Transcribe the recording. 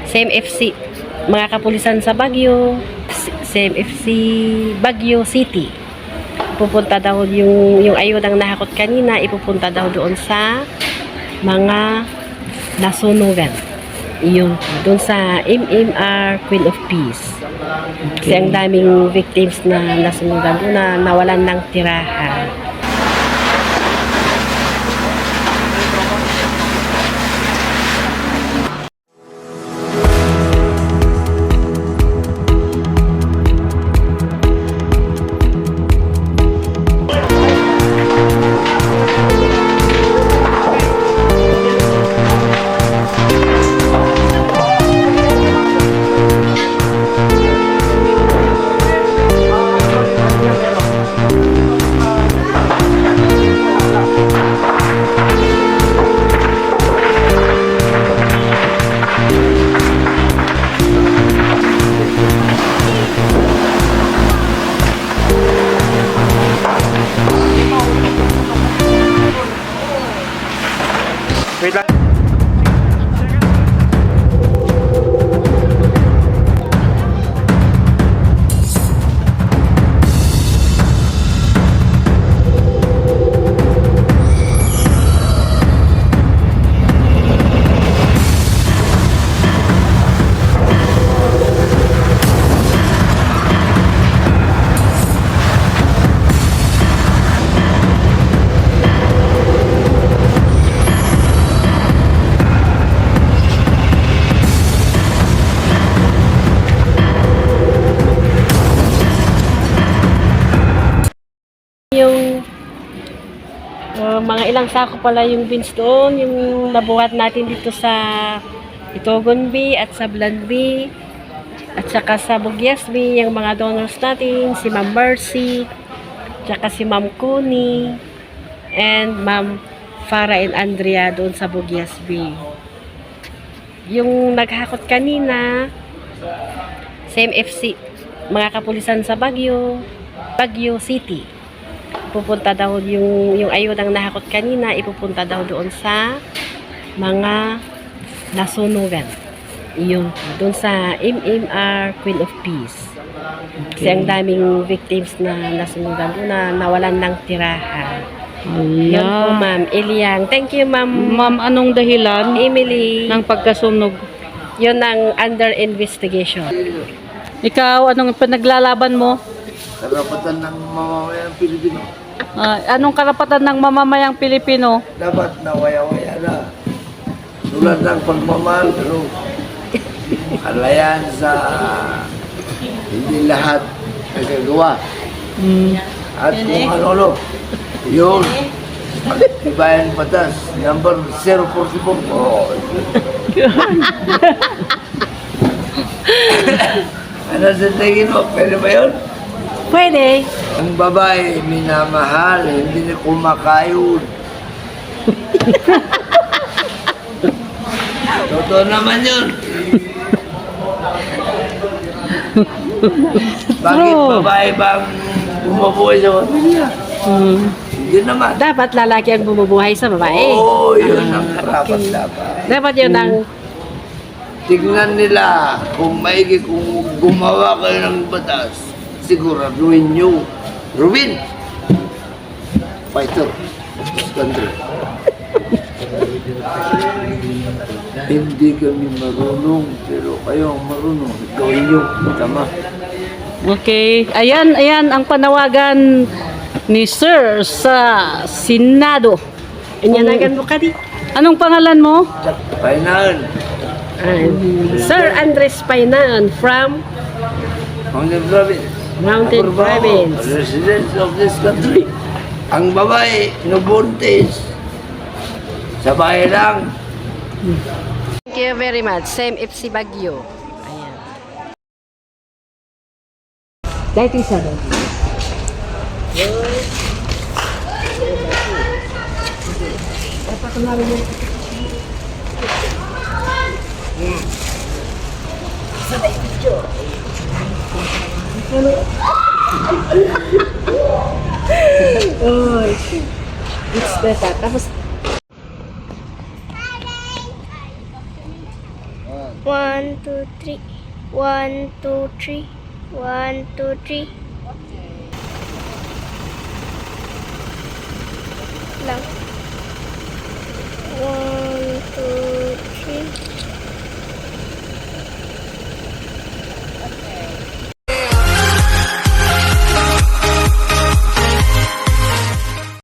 CMFC, mga kapulisan sa Baguio, CMFC Baguio City. Pupunta daw yung ayudang nahakot kanina, ipupunta daw doon sa mga nasunugan. Yung doon sa MMR Queen of Peace. Kasi ang daming victims na nasunugan doon na nawalan ng tirahan. Wait lang. Yung mga ilang sako pala yung beans doon, yung nabuhat natin dito sa Itogon B at sa Bland B at saka sa Bugyas B, yung mga donors natin, si Ma'am Mercy, saka si Ma'am Connie, and Ma'am Farah and Andrea doon sa Bugyas B. Yung naghakot kanina, CMFC, mga kapulisan sa Baguio City. Pupunta daw yung ayudang nahakot kanina, ipupunta daw doon sa mga nasunugan. Yung doon sa MMR Queen of Peace. Kasi ang daming victims na nasunugan doon na nawalan ng tirahan. Yun po, Ma'am Eliang. Thank you, Ma'am. Ma'am, anong dahilan Emily ng pagkasunog? yun ang under investigation. Ikaw, anong pinaglalaban mo? Karapatan ng mamamayang Pilipino. Anong karapatan ng mamamayang Pilipino? Dapat nawaya-waya na. Tulad ng pagmamahal, pero kalayan sa hindi lahat nagagawa. At kung ano-ano, yun, pagtibayan batas, number 044. Oh. Ano sa tingin mo? Pwede ba yun? Pwede. Ang babae, minamahal, hindi na kumakayod. Totoo naman yun. Bakit babae bang bumubuhay sa pamilya? Hindi naman. Dapat lalaki ang bumubuhay sa babae. Oo, yun ang karapat dapat. Dapat yun ang Tignan nila kung maigi kung gumawa kayo ng batas, siguraduhin nyo. Rubin, fighter of this country. Hindi kami marunong, pero kayo ang marunong. Gawin nyo, tama. Okay. Ayan ang panawagan ni Sir sa Senado. inyanagan mo ka di. Anong pangalan mo? Kainan, Sir Andres Painan from Mountain Province. Mountain Province. Residents of this country. Ang babae, nubuntis. Sa bahay lang. Thank you very much. Same FC Baguio. Ayan. Dahil isa doon. Oh, it's better. Tapos 1, 2, 3. 1, 2, 3. 1, 2, 3. Lang.